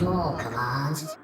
More commands.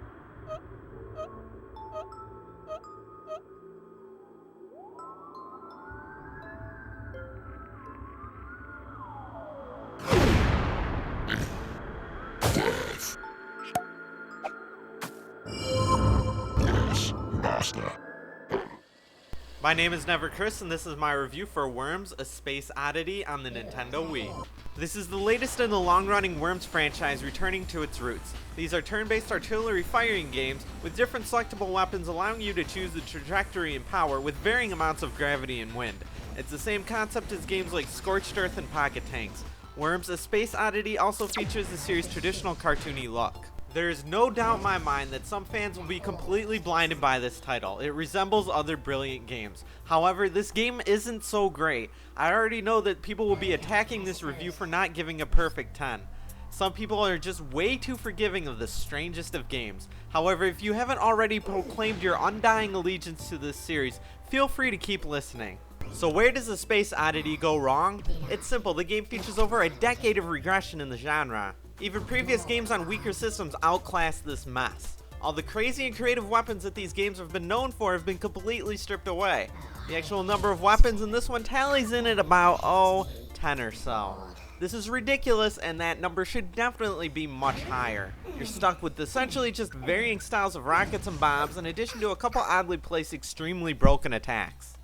My name is NeverChris, and this is my review for Worms, a Space Oddity on the Nintendo Wii. This is the latest in the long-running Worms franchise returning to its roots. These are turn-based artillery firing games with different selectable weapons allowing you to choose the trajectory and power with varying amounts of gravity and wind. It's the same concept as games like Scorched Earth and Pocket Tanks. Worms, a Space Oddity also features the series' traditional cartoony look. There is no doubt in my mind that some fans will be completely blinded by this title. It resembles other brilliant games. However, this game isn't so great. I already know that people will be attacking this review for not giving a perfect 10. Some people are just way too forgiving of the strangest of games. However, if you haven't already proclaimed your undying allegiance to this series, feel free to keep listening. So where does the Space Oddity go wrong? It's simple, the game features over a decade of regression in the genre. Even previous games on weaker systems outclass this mess. All the crazy and creative weapons that these games have been known for have been completely stripped away. The actual number of weapons in this one tallies in at about, 10 or so. This is ridiculous, and that number should definitely be much higher. You're stuck with essentially just varying styles of rockets and bombs in addition to a couple oddly placed extremely broken attacks.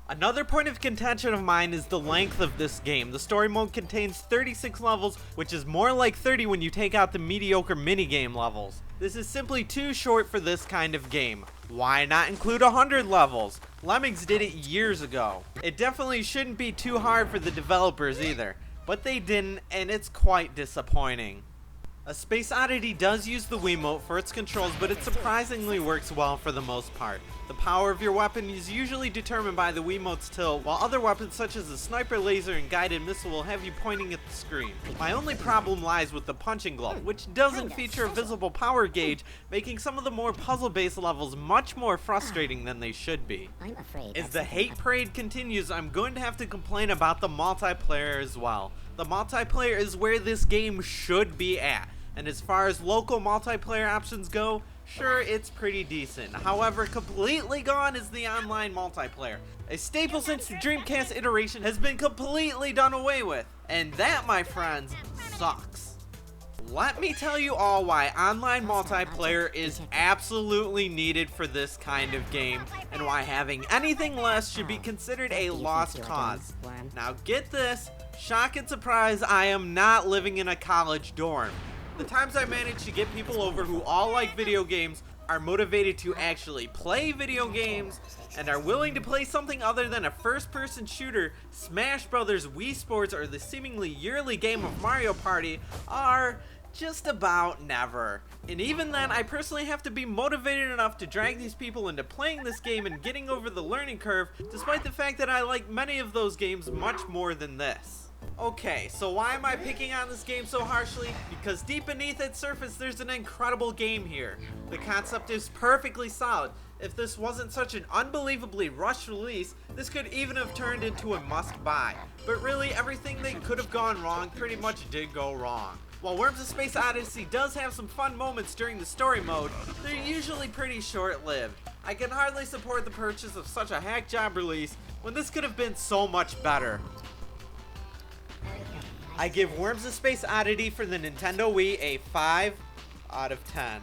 Another point of contention of mine is the length of this game. The story mode contains 36 levels, which is more like 30 when you take out the mediocre minigame levels. This is simply too short for this kind of game. Why not include 100 levels? Lemmings did it years ago. It definitely shouldn't be too hard for the developers either, but they didn't, and it's quite disappointing. A Space Oddity does use the Wiimote for its controls, but it surprisingly works well for the most part. The power of your weapon is usually determined by the Wiimote's tilt, while other weapons such as the sniper laser and guided missile will have you pointing at the screen. My only problem lies with the punching glove, which doesn't feature a visible power gauge, making some of the more puzzle-based levels much more frustrating than they should be. As the hate parade continues, I'm going to have to complain about the multiplayer as well. The multiplayer is where this game should be at. And as far as local multiplayer options go, sure, it's pretty decent. However, completely gone is the online multiplayer. A staple since the Dreamcast iteration has been completely done away with. And that, my friends, sucks. Let me tell you all why online multiplayer is absolutely needed for this kind of game, and why having anything less should be considered a lost cause. Now get this, shock and surprise, I am not living in a college dorm. The times I manage to get people over who all like video games, are motivated to actually play video games, and are willing to play something other than a first-person shooter, Smash Brothers, Wii Sports, or the seemingly yearly game of Mario Party, are just about never. And even then, I personally have to be motivated enough to drag these people into playing this game and getting over the learning curve, despite the fact that I like many of those games much more than this. Okay, so why am I picking on this game so harshly? Because deep beneath its surface, there's an incredible game here. The concept is perfectly solid. If this wasn't such an unbelievably rushed release, this could even have turned into a must-buy. But really, everything that could have gone wrong pretty much did go wrong. While Worms: A Space Odyssey does have some fun moments during the story mode, they're usually pretty short-lived. I can hardly support the purchase of such a hack job release when this could have been so much better. I give Worms: A Space Oddity for the Nintendo Wii a 5 out of 10.